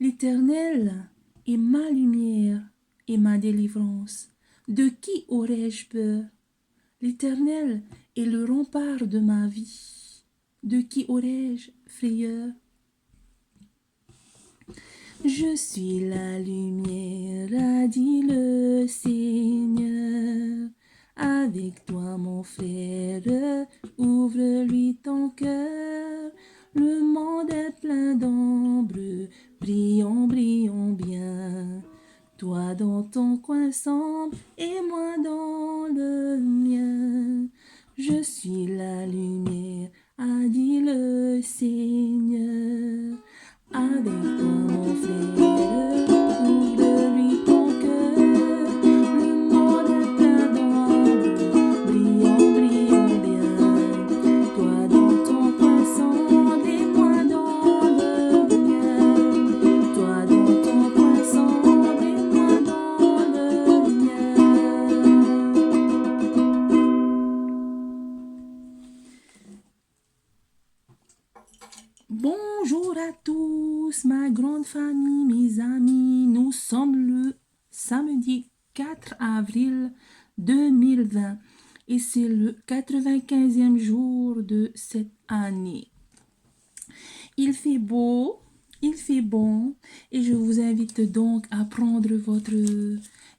L'Éternel est ma lumière et ma délivrance. De qui aurais-je peur? L'Éternel est le rempart de ma vie. De qui aurais-je frayeur? Je suis la lumière, a dit le Seigneur. Avec toi, mon frère, ouvre-lui ton cœur. Le monde est plein d'ombre, brillons, brillons bien. Toi dans ton coin sombre et moi dans le mien. Je suis la lumière, a dit le Seigneur. Avec toi, mon frère, ouvre-lui ton cœur. Le monde est plein d'ombre, brillons, brillons bien. Toi dans ton coin sombre et moi dans le mien. Toi dans ton coin sombre et moi dans le mien. Bonjour à tous, ma grande famille, mes amis. Nous sommes le samedi 4 avril 2020 et c'est le 95e jour de cette année. Il fait beau, il fait bon et je vous invite donc à prendre votre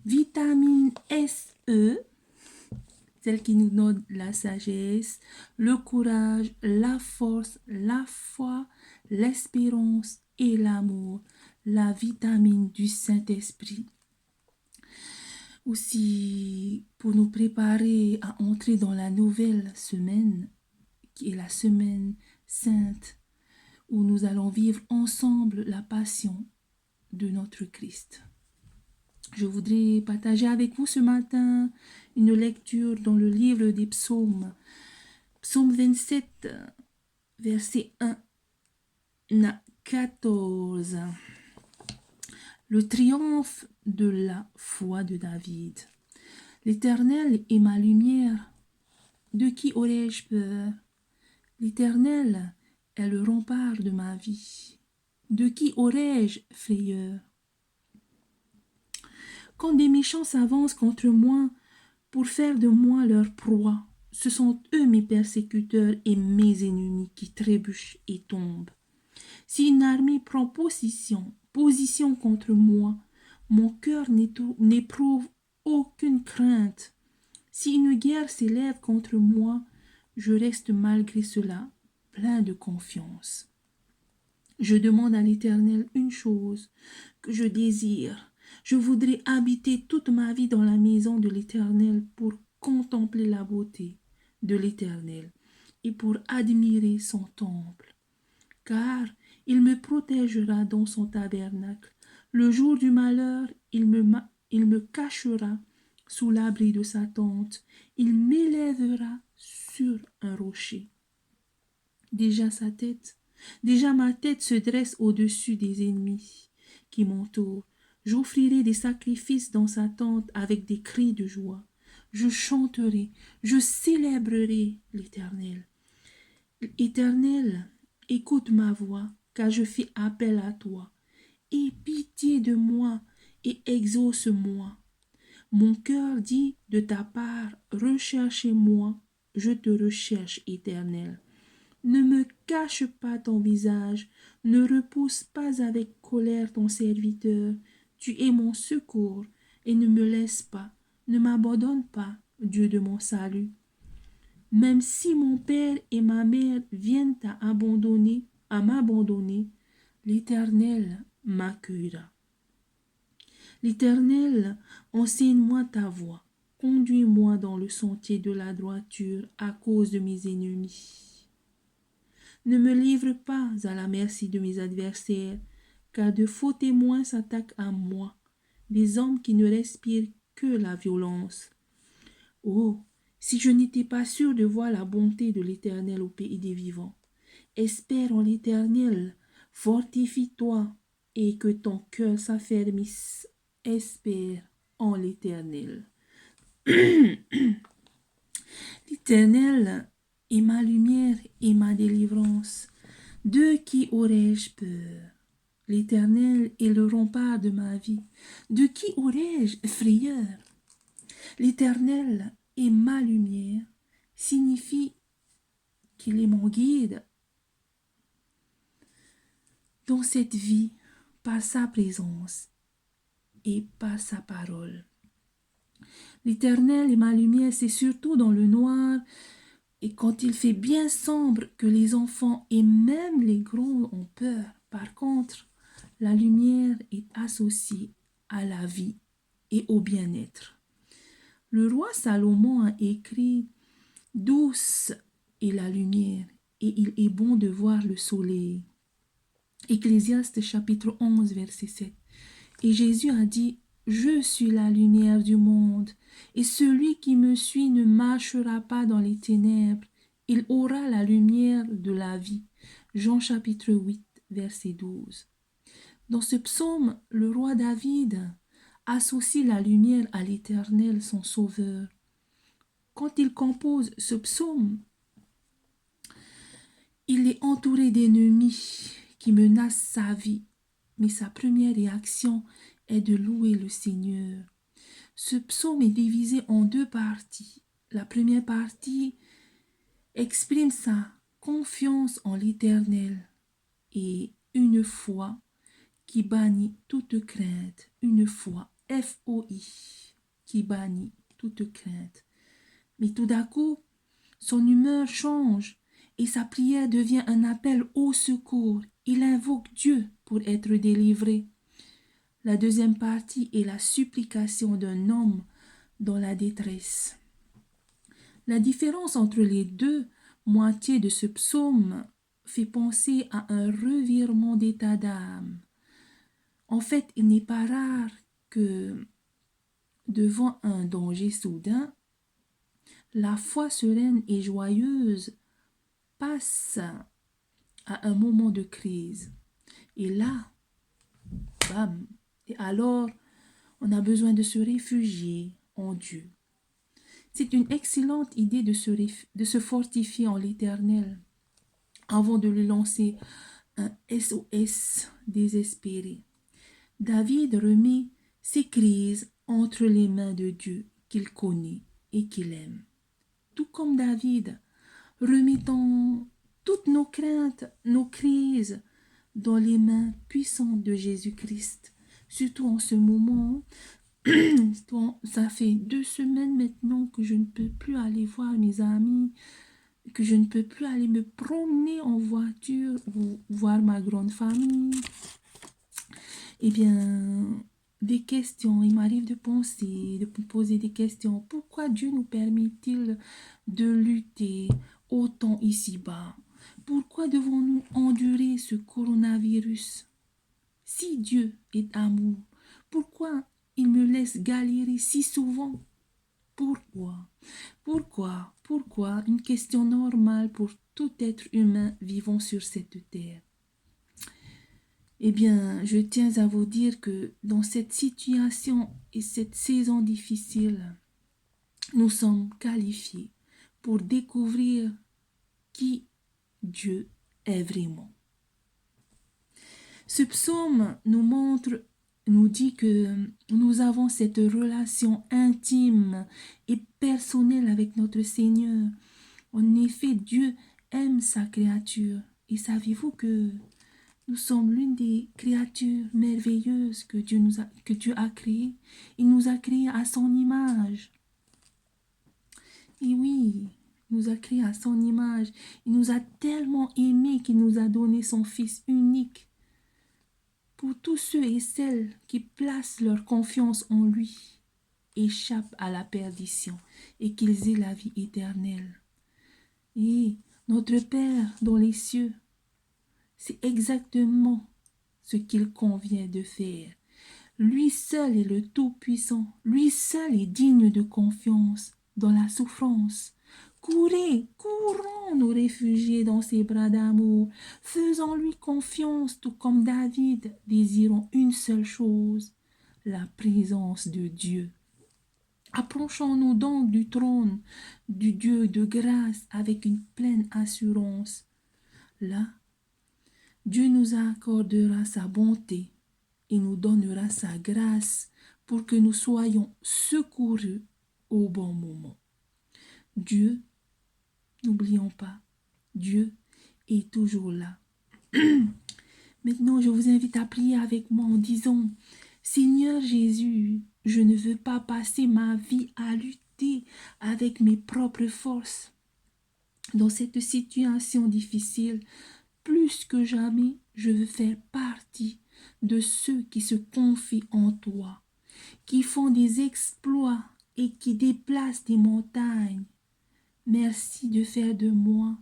vitamine SE, celle qui nous donne la sagesse, le courage, la force, la foi, l'espérance et l'amour, la vitamine du Saint-Esprit. Aussi, pour nous préparer à entrer dans la nouvelle semaine, qui est la semaine sainte, où nous allons vivre ensemble la passion de notre Christ. Je voudrais partager avec vous ce matin une lecture dans le livre des psaumes. Psaume 27, verset 1 à 14. Le triomphe de la foi de David. L'Éternel est ma lumière. De qui aurais-je peur? L'Éternel est le rempart de ma vie. De qui aurais-je frayeur? Quand des méchants s'avancent contre moi pour faire de moi leur proie, ce sont eux mes persécuteurs et mes ennemis qui trébuchent et tombent. Si une armée prend position contre moi, mon cœur n'éprouve aucune crainte. Si une guerre s'élève contre moi, je reste malgré cela plein de confiance. Je demande à l'Éternel une chose que je désire. Je voudrais habiter toute ma vie dans la maison de l'Éternel pour contempler la beauté de l'Éternel et pour admirer son temple. Car il me protégera dans son tabernacle. Le jour du malheur, il me cachera sous l'abri de sa tente. Il m'élèvera sur un rocher. Déjà ma tête se dresse au-dessus des ennemis qui m'entourent. J'offrirai des sacrifices dans sa tente avec des cris de joie. Je chanterai, je célébrerai l'Éternel. Éternel, écoute ma voix, car je fais appel à toi. Aie pitié de moi et exauce-moi. Mon cœur dit de ta part, recherchez-moi, je te recherche, Éternel. Ne me cache pas ton visage, ne repousse pas avec colère ton serviteur. Tu es mon secours et ne me laisse pas, ne m'abandonne pas, Dieu de mon salut. Même si mon père et ma mère viennent à m'abandonner, l'Éternel m'accueillera. L'Éternel, enseigne-moi ta voie, conduis-moi dans le sentier de la droiture à cause de mes ennemis. Ne me livre pas à la merci de mes adversaires, car de faux témoins s'attaquent à moi, des hommes qui ne respirent que la violence. Oh, si je n'étais pas sûr de voir la bonté de l'Éternel au pays des vivants. Espère en l'Éternel, fortifie-toi et que ton cœur s'affermisse. Espère en l'Éternel. L'Éternel est ma lumière et ma délivrance. De qui aurais-je peur? L'Éternel est le rempart de ma vie. De qui aurais-je frayeur? L'Éternel est ma lumière, signifie qu'il est mon guide dans cette vie par sa présence et par sa parole. L'Éternel est ma lumière, c'est surtout dans le noir et quand il fait bien sombre que les enfants et même les grands ont peur. Par contre, la lumière est associée à la vie et au bien-être. Le roi Salomon a écrit « Douce est la lumière et il est bon de voir le soleil ». Ecclésiaste chapitre 11 verset 7. Et Jésus a dit « Je suis la lumière du monde et celui qui me suit ne marchera pas dans les ténèbres, il aura la lumière de la vie ». Jean chapitre 8 verset 12. Dans ce psaume, le roi David associe la lumière à l'Éternel, son sauveur. Quand il compose ce psaume, il est entouré d'ennemis qui menacent sa vie, mais sa première réaction est de louer le Seigneur. Ce psaume est divisé en deux parties. La première partie exprime sa confiance en l'Éternel et une foi qui bannit toute crainte, une foi, F-O-I, qui bannit toute crainte. Mais tout d'un coup, son humeur change et sa prière devient un appel au secours. Il invoque Dieu pour être délivré. La deuxième partie est la supplication d'un homme dans la détresse. La différence entre les deux moitiés de ce psaume fait penser à un revirement d'état d'âme. En fait, il n'est pas rare que devant un danger soudain, la foi sereine et joyeuse passe à un moment de crise. Et là, bam, et alors, on a besoin de se réfugier en Dieu. C'est une excellente idée de se fortifier en l'Éternel avant de lui lancer un SOS désespéré. David remet ses crises entre les mains de Dieu qu'il connaît et qu'il aime. Tout comme David, remettons toutes nos craintes, nos crises dans les mains puissantes de Jésus-Christ. Surtout en ce moment, ça fait 2 semaines maintenant que je ne peux plus aller voir mes amis, que je ne peux plus aller me promener en voiture ou voir ma grande famille. Eh bien, des questions, il m'arrive de penser, de me poser des questions. Pourquoi Dieu nous permet-il de lutter autant ici-bas? Pourquoi devons-nous endurer ce coronavirus? Si Dieu est amour, pourquoi il me laisse galérer si souvent? Pourquoi? Pourquoi? Une question normale pour tout être humain vivant sur cette terre. Eh bien, je tiens à vous dire que dans cette situation et cette saison difficile, nous sommes qualifiés pour découvrir qui Dieu est vraiment. Ce psaume nous dit que nous avons cette relation intime et personnelle avec notre Seigneur. En effet, Dieu aime sa créature. Et savez-vous que nous sommes l'une des créatures merveilleuses que Dieu a créées. Il nous a créés à son image. Et oui, il nous a créés à son image. Il nous a tellement aimés qu'il nous a donné son Fils unique. Pour tous ceux et celles qui placent leur confiance en lui, échappent à la perdition et qu'ils aient la vie éternelle. Et notre Père dans les cieux, c'est exactement ce qu'il convient de faire. Lui seul est le Tout-Puissant. Lui seul est digne de confiance dans la souffrance. Courons nous réfugier dans ses bras d'amour. Faisons-lui confiance, tout comme David, désirons une seule chose, la présence de Dieu. Approchons-nous donc du trône du Dieu de grâce avec une pleine assurance. Là, Dieu nous accordera sa bonté et nous donnera sa grâce pour que nous soyons secourus au bon moment. Dieu, n'oublions pas, Dieu est toujours là. Maintenant, je vous invite à prier avec moi en disant, Seigneur Jésus, je ne veux pas passer ma vie à lutter avec mes propres forces. Dans cette situation difficile, plus que jamais, je veux faire partie de ceux qui se confient en toi, qui font des exploits et qui déplacent des montagnes. Merci de faire de moi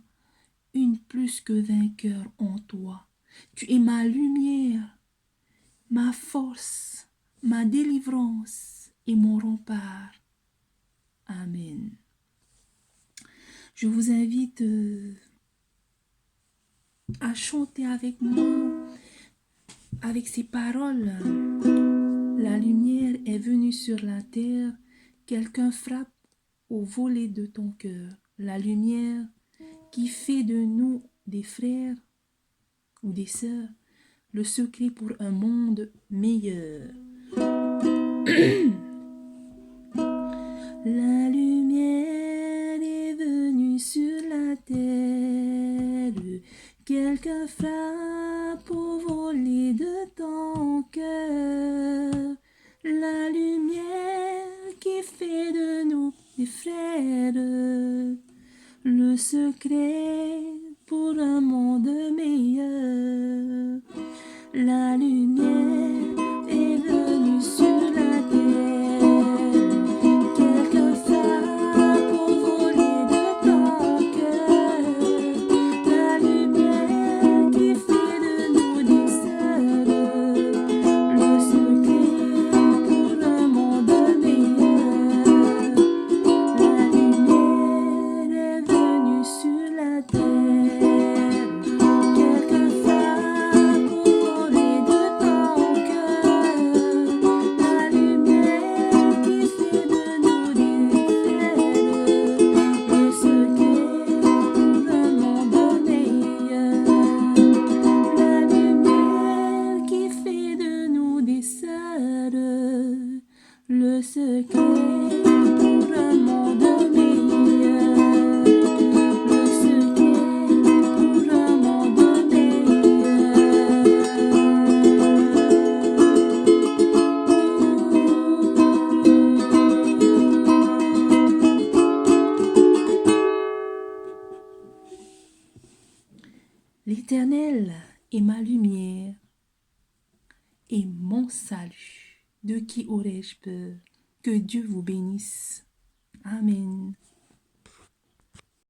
une plus que vainqueur en toi. Tu es ma lumière, ma force, ma délivrance et mon rempart. Amen. Je vous invite à chanter avec moi, avec ces paroles. La lumière est venue sur la terre, quelqu'un frappe au volet de ton cœur. La lumière qui fait de nous des frères ou des sœurs, le secret pour un monde meilleur. La lumière est venue sur la terre, quelqu'un frappe au volet de ton cœur. La lumière qui fait de nous des frères, le secret pour un monde meilleur. La lumière est venue sur la terre, quelqu'un frappe au volet de ton cœur. La lumière qui fait de nous des sœurs, le secret pour un monde meilleur. La lumière est venue sur la terre, quelqu'un frappe au volet de ton cœur. La lumière qui fait de nous des frères, le secret pour un monde meilleur. La lumière qui fait de nous des sœurs, le secret pour un monde meilleur. Le secret pour un monde meilleur. L'Éternel est ma lumière et mon salut. De qui aurais-je peur? Que Dieu vous bénisse.